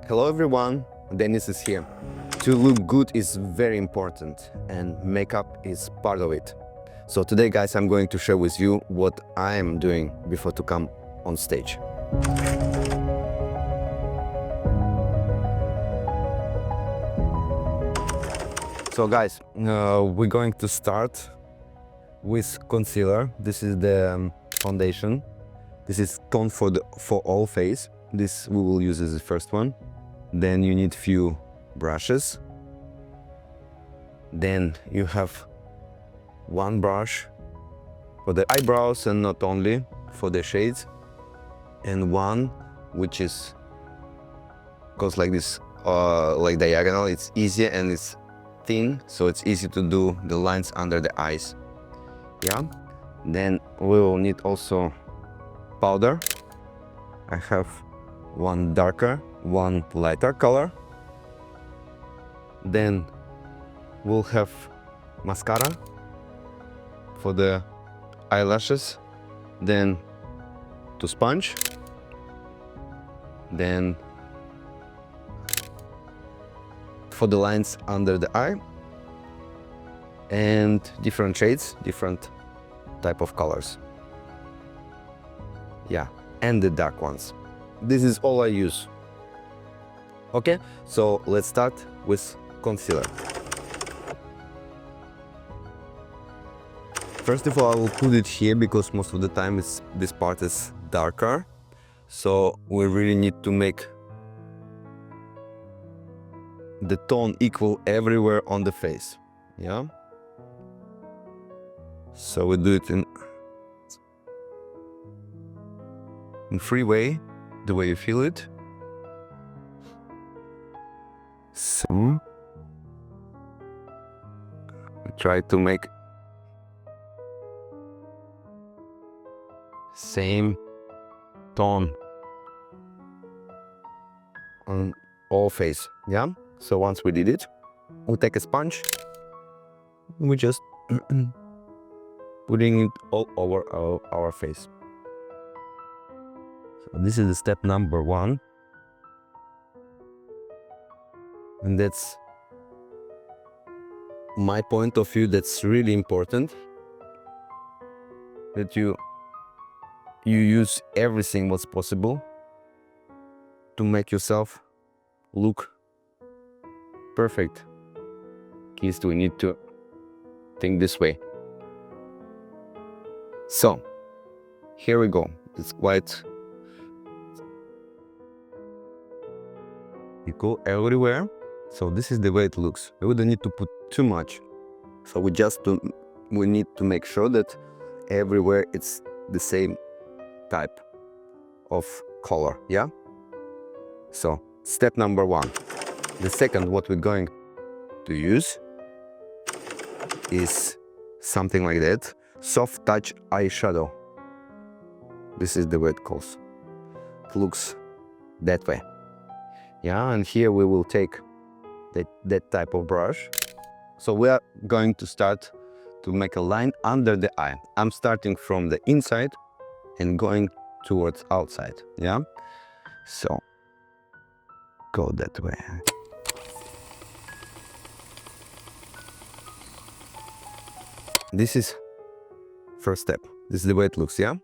Hello everyone, Dennis is here. To look good is very important and makeup is part of it. So today guys, I'm going to share with you what I am doing before to come on stage. So guys, we're going to start with concealer. This is the foundation. This is tone for all face. This we will use as the first one. Then you need few brushes. Then you have one brush for the eyebrows and not only for the shades, and one which goes like this, like diagonal. It's easier and it's thin, so it's easy to do the lines under the eyes. Yeah. Then we will need also powder. I have one darker, one lighter color. Then we'll have mascara for the eyelashes, then to sponge, then for the lines under the eye, and different shades, different type of colors. Yeah, and the dark ones. This is all I use. Okay, so let's start with concealer. First of all, I will put it here because most of the time this part is darker. So we really need to make the tone equal everywhere on the face. Yeah. So we do it in free way, the way you feel it. So we try to make same tone on all face. Yeah. So once we did it, we take a sponge. We just putting it all over our face. So this is the step number one. And that's my point of view. That's really important, that you use everything what's possible to make yourself look perfect. Kids, we need to think this way. So here we go. It's quite, you go everywhere. So this is the way it looks. We don't need to put too much. So we need to make sure that everywhere it's the same type of color. Yeah. So step number one. The second, what we're going to use is something like that. Soft touch eyeshadow. This is the way it goes. It looks that way. Yeah, and here we will take that type of brush. So we are going to start to make a line under the eye. I'm starting from the inside and going towards outside. Yeah. So go that way. This is first step. This is the way it looks. Yeah.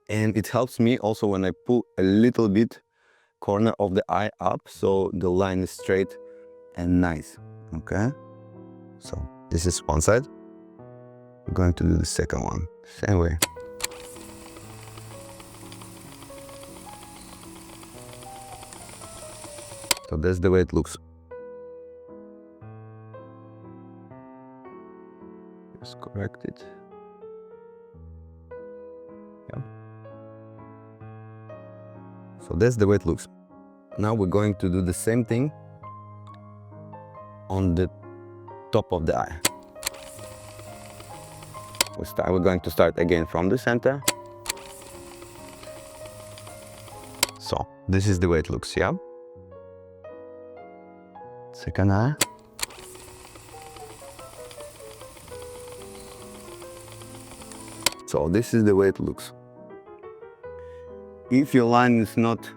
And it helps me also when I pull a little bit corner of the eye up, so the line is straight and nice. Okay. So this is one side. I'm going to do the second one same way. So that's the way it looks. Just correct it. Yeah. So that's the way it looks. Now we're going to do the same thing on the top of the eye. We're going to start again from the center. So this is the way it looks. Yeah. Second eye. So this is the way it looks. If your line is not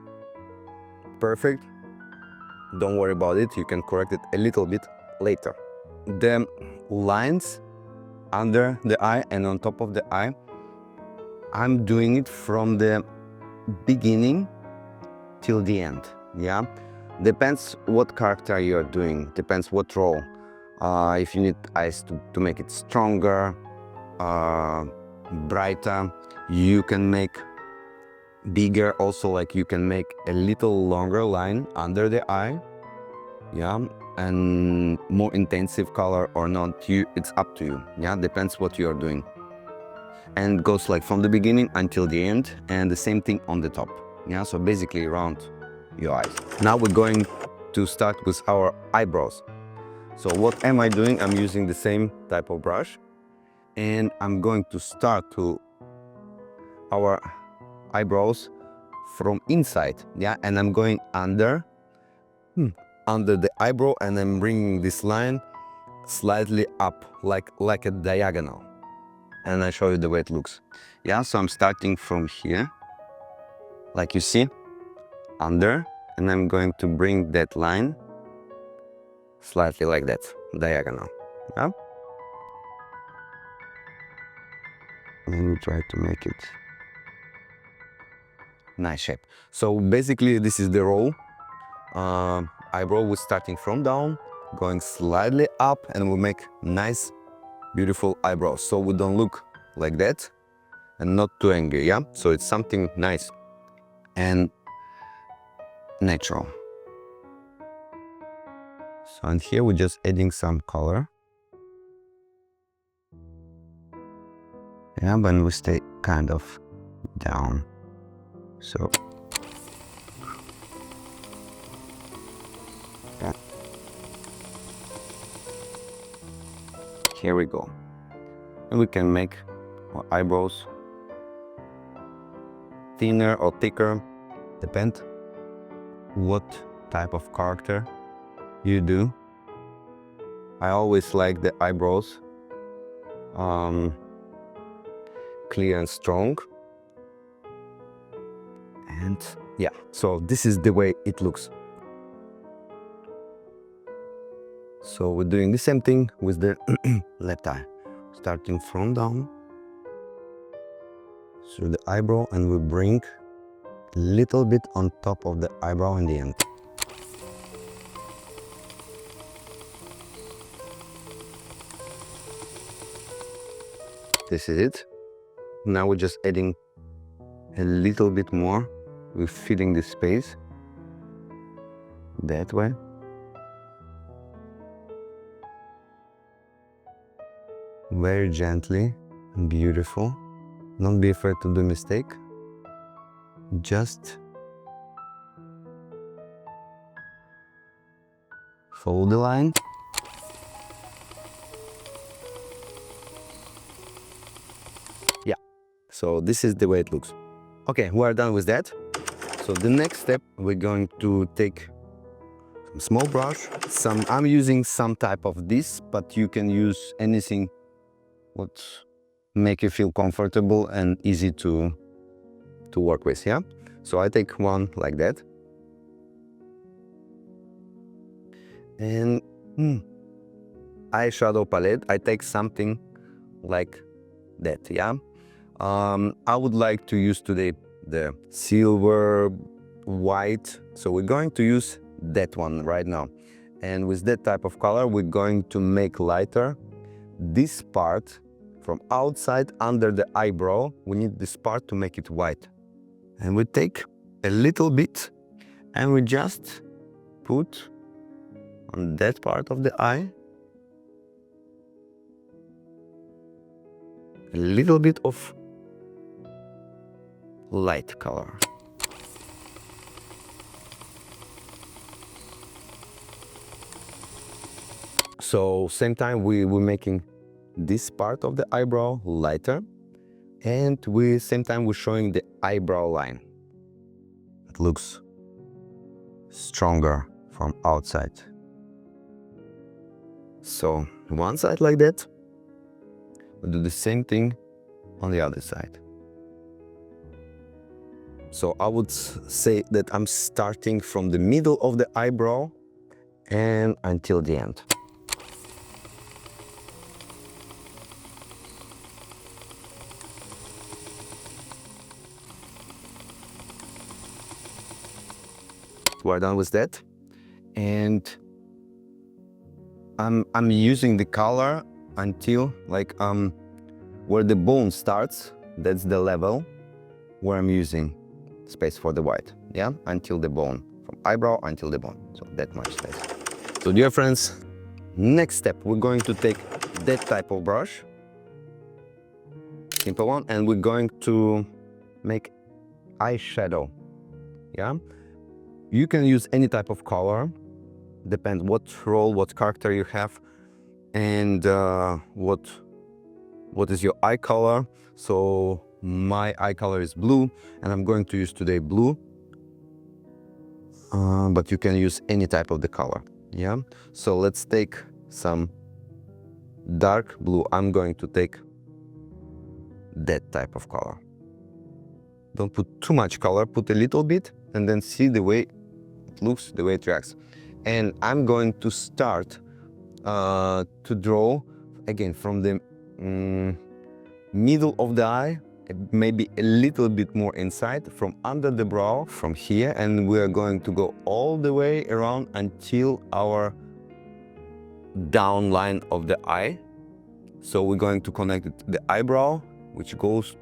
perfect, don't worry about it, you can correct it a little bit later. The lines under the eye and on top of the eye, I'm doing it from the beginning till the end, yeah? Depends what character you're doing, depends what role. If you need eyes to make it stronger, brighter, you can make bigger. Also, like, you can make a little longer line under the eye, yeah, and more intensive color or not, it's up to you, yeah, depends what you're doing. And it goes like from the beginning until the end, and the same thing on the top, yeah, so basically around your eyes. Now we're going to start with our eyebrows. So what am I doing? I'm using the same type of brush, and I'm going to start to our eyebrows from inside, yeah, and I'm going under the eyebrow, and I'm bringing this line slightly up, like a diagonal, and I show you the way it looks, yeah. So I'm starting from here, like you see, under, and I'm going to bring that line slightly like that, diagonal, yeah. Let me try to make it nice shape. So basically this is the roll. Eyebrow, we're starting from down, going slightly up, and we'll make nice, beautiful eyebrows, so we don't look like that and not too angry, yeah. So it's something nice and natural. So, and here we're just adding some color, yeah, but we stay kind of down, so yeah. Here we go, and we can make our eyebrows thinner or thicker, depend what type of character you do. I always like the eyebrows clear and strong, and yeah, so this is the way it looks. So we're doing the same thing with the left eye, starting from down through the eyebrow, and we bring a little bit on top of the eyebrow in the end. This is it. Now we're just adding a little bit more. We're filling the space that way. Very gently and beautiful. Don't be afraid to do mistake. Just follow the line. Yeah, so this is the way it looks. Okay, we are done with that. So the next step, we're going to take some small brush. I'm using some type of this, but you can use anything what make you feel comfortable and easy to work with, yeah? So I take one like that. And eyeshadow palette, I take something like that, yeah? I would like to use today the silver, white, so we're going to use that one right now. And with that type of color, we're going to make lighter this part from outside under the eyebrow. We need this part to make it white. And we take a little bit and we just put on that part of the eye a little bit of light color. So same time we're making this part of the eyebrow lighter, and same time we're showing the eyebrow line. It looks stronger from outside. So one side like that, we'll do the same thing on the other side. So I would say that I'm starting from the middle of the eyebrow and until the end. We're done with that, and I'm using the color until like where the bone starts. That's the level where I'm using space for the white. Yeah, until the bone, from eyebrow until the bone. So that much space. So dear friends, next step, we're going to take that type of brush, simple one, and we're going to make eyeshadow. Yeah, you can use any type of color, depends what role, what character you have, and what is your eye color. So my eye color is blue, and I'm going to use today blue, but you can use any type of the color. Yeah, so let's take some dark blue. I'm going to take that type of color. Don't put too much color, put a little bit, and then see the way it looks, the way it reacts. And I'm going to start to draw again from the middle of the eye, maybe a little bit more inside, from under the brow, from here, and we're going to go all the way around until our down line of the eye. So we're going to connect the eyebrow, which goes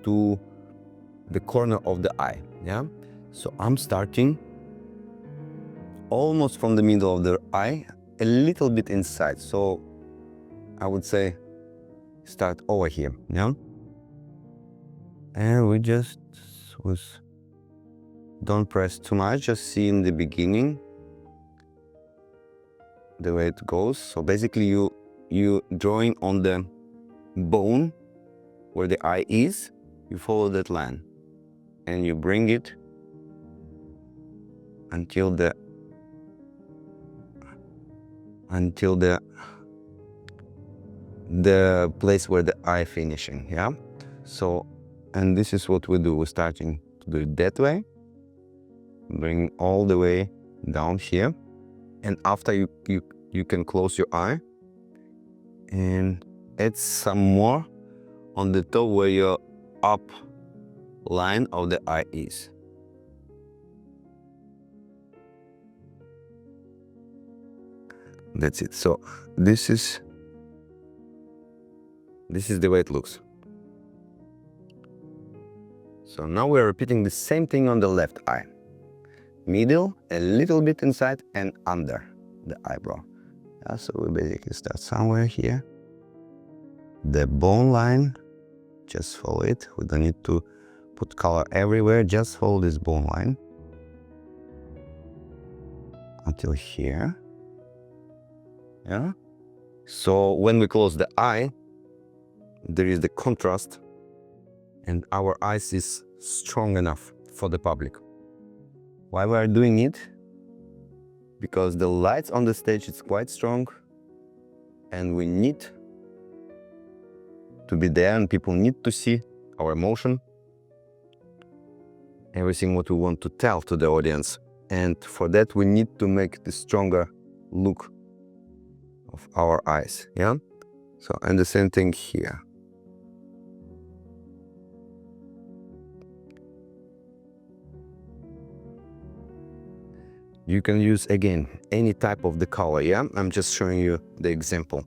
to the corner of the eye. Yeah, so I'm starting almost from the middle of the eye, a little bit inside. So I would say start over here. Yeah, and we just don't press too much, just see in the beginning the way it goes. So basically you drawing on the bone where the eye is, you follow that line and you bring it until the place where the eye finishing. Yeah, so, and this is what we do. We're starting to do it that way, bring all the way down here, and after you can close your eye and add some more on the top where your up line of the eye is. That's it. So this is the way it looks. So now we're repeating the same thing on the left eye. Middle, a little bit inside and under the eyebrow. Yeah, so we basically start somewhere here. The bone line, just follow it. We don't need to put color everywhere, just follow this bone line until here. Yeah. So when we close the eye, there is the contrast and our eyes is strong enough for the public. Why we are doing it? Because the lights on the stage is quite strong and we need to be there and people need to see our emotion, everything what we want to tell to the audience. And for that we need to make the stronger look of our eyes. Yeah. So, and the same thing here. You can use again any type of the color. Yeah, I'm just showing you the example.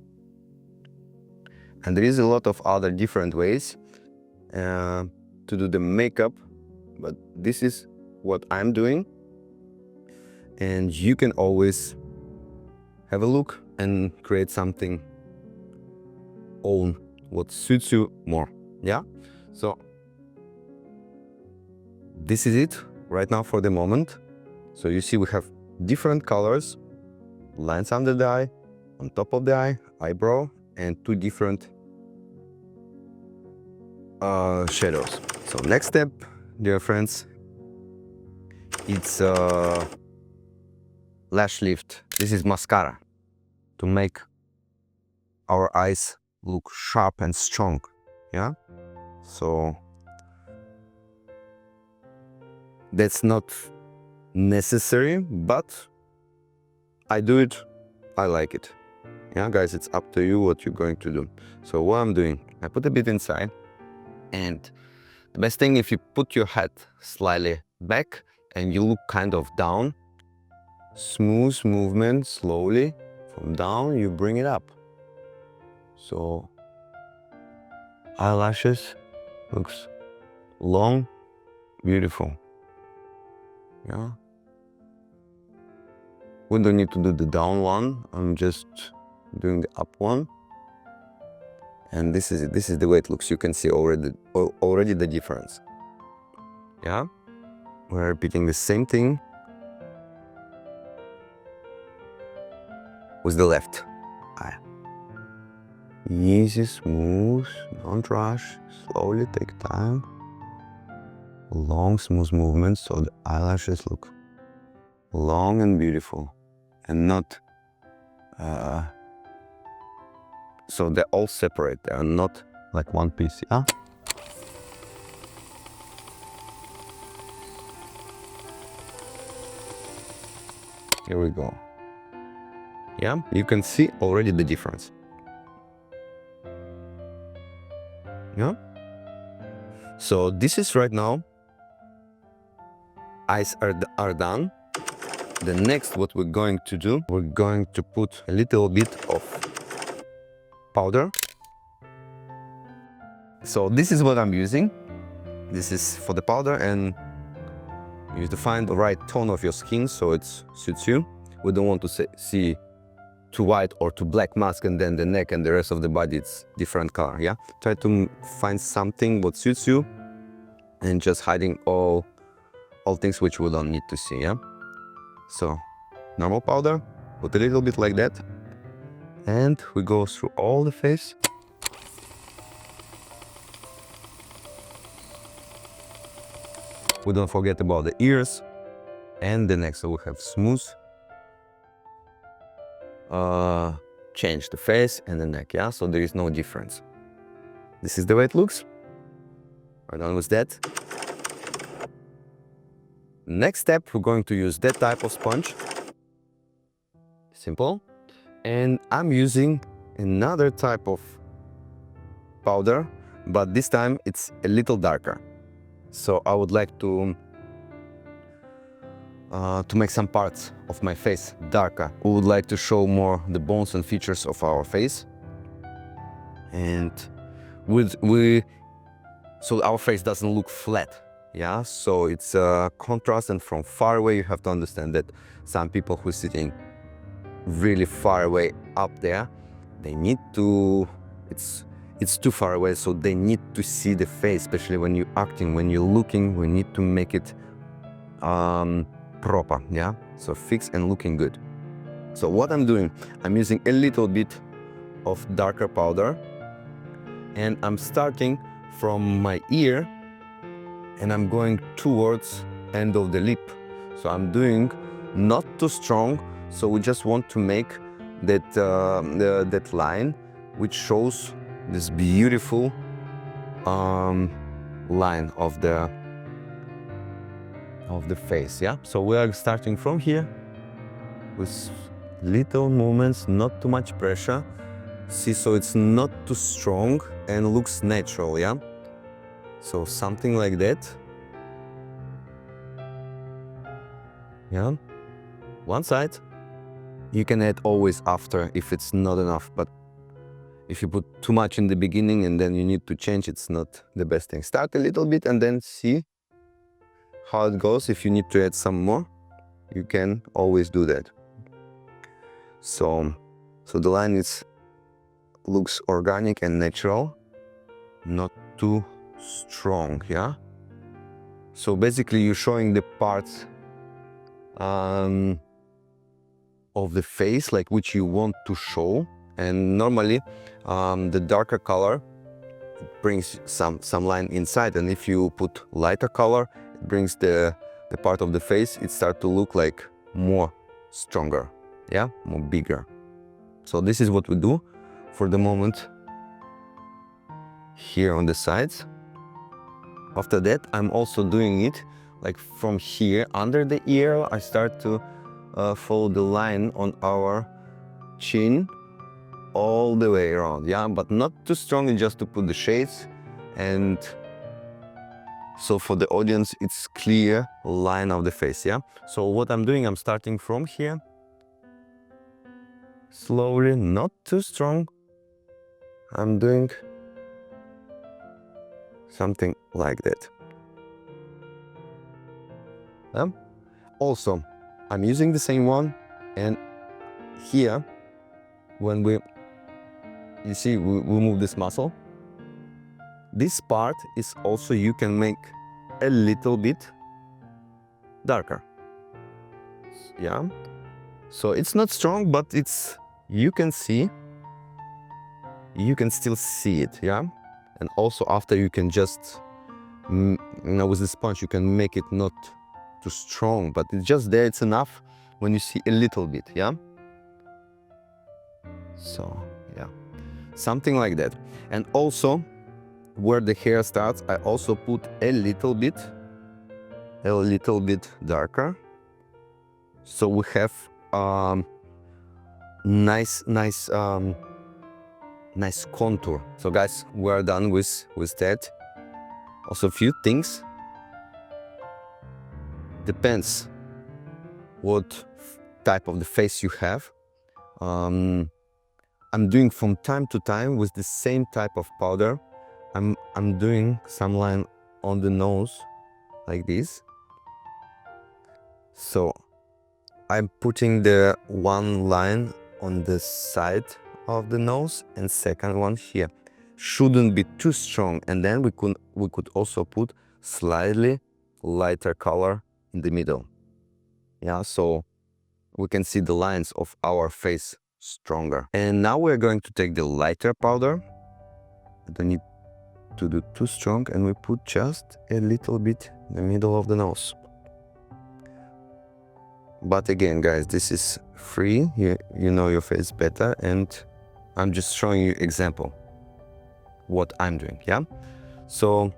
And there is a lot of other different ways to do the makeup, but this is what I'm doing. And you can always have a look and create something own, what suits you more. Yeah, so this is it right now for the moment. So you see we have different colors, lines under the eye, on top of the eye, eyebrow, and two different shadows. So next step, dear friends, it's lash lift. This is mascara to make our eyes look sharp and strong. Yeah, so that's not necessary, but I do it, I like it. Yeah, guys, it's up to you what you're going to do. So what I'm doing, I put a bit inside, and the best thing, if you put your head slightly back and you look kind of down, smooth movement, slowly from down, you bring it up. So eyelashes looks long, beautiful. Yeah. We don't need to do the down one. I'm just doing the up one. And this is the way it looks. You can see already the difference. Yeah. We're repeating the same thing with the left eye. Easy, smooth, don't rush, slowly take time. Long, smooth movements so the eyelashes look long and beautiful, and not so they're all separate. They are not like one piece. Yeah. Here we go. Yeah, you can see already the difference. Yeah. So this is right now. Eyes are done. The next, what we're going to do, we're going to put a little bit of powder. So this is what I'm using. This is for the powder, and you have to find the right tone of your skin so it suits you. We don't want to see too white or too black mask and then the neck and the rest of the body it's different color. Yeah, try to find something what suits you and just hiding all things which we don't need to see. Yeah. So normal powder, put a little bit like that, and we go through all the face. We don't forget about the ears and the neck. So we have smooth, change the face and the neck. Yeah, so there is no difference. This is the way it looks. We're done with that. Next step, we're going to use that type of sponge. Simple. And I'm using another type of powder, but this time it's a little darker. So I would like to make some parts of my face darker. We would like to show more the bones and features of our face. And so our face doesn't look flat. Yeah, so it's a contrast, and from far away you have to understand that some people who are sitting really far away up there, they need to, it's too far away, so they need to see the face, especially when you're acting, when you're looking, we need to make it proper, yeah, so fixed and looking good. So what I'm doing, I'm using a little bit of darker powder, and I'm starting from my ear and I'm going towards end of the lip. So I'm doing not too strong, so we just want to make that that line which shows this beautiful line of the face. Yeah, so we are starting from here with little movements, not too much pressure. See, so it's not too strong and looks natural. Yeah, so something like that. Yeah, one side. You can add always after if it's not enough, but if you put too much in the beginning and then you need to change, it's not the best thing. Start a little bit and then see how it goes. If you need to add some more, you can always do that. So the line looks organic and natural, not too strong. Yeah. So basically, you're showing the parts of the face like which you want to show, and normally the darker color brings some line inside, and if you put lighter color, it brings the part of the face, it starts to look like more stronger, yeah, more bigger. So this is what we do for the moment here on the sides. After that, I'm also doing it like from here under the ear. I start to follow the line on our chin all the way around, yeah, but not too strongly, just to put the shades, and so for the audience it's clear line of the face, yeah. So what I'm doing, I'm starting from here, slowly, not too strong. I'm doing something like that. Also, I'm using the same one, and here, when you see, we move this muscle. This part is also, you can make a little bit darker, yeah. So it's not strong, but it's, you can see, you can still see it, yeah. And also after, you can just, you know, with the sponge, you can make it not too strong, but it's just there, it's enough when you see a little bit, yeah. So yeah, something like that. And also, where the hair starts, I also put a little bit darker, so we have nice contour. So guys, we're done with that. Also, a few things, depends what type of the face you have. I'm doing from time to time with the same type of powder. I'm doing some line on the nose like this. So I'm putting the one line on the side of the nose and second one here. Shouldn't be too strong, and then we could also put slightly lighter color in the middle. Yeah, so we can see the lines of our face stronger. And now we're going to take the lighter powder. I don't need to do too strong, and we put just a little bit in the middle of the nose. But again, guys, this is free. You know your face better, and I'm just showing you example what I'm doing, yeah. So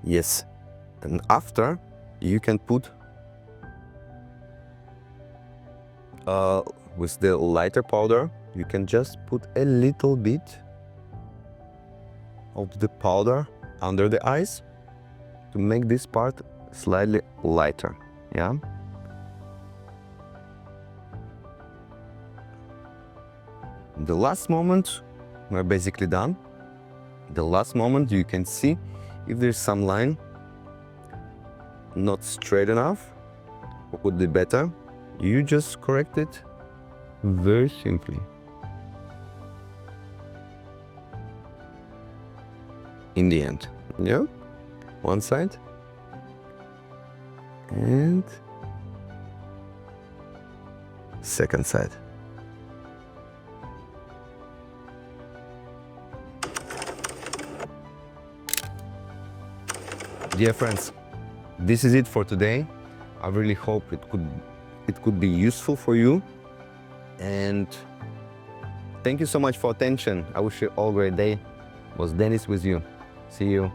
yes, and after you can put with the lighter powder, you can just put a little bit of the powder under the eyes to make this part slightly lighter, yeah. The last moment, we're basically done. The last moment, you can see if there's some line not straight enough, or could be better, you just correct it very simply. In the end, yeah, one side and second side. Dear friends, this is it for today. I really hope it could be useful for you, and thank you so much for attention. I wish you all a great day. Was Dennis with you. See you.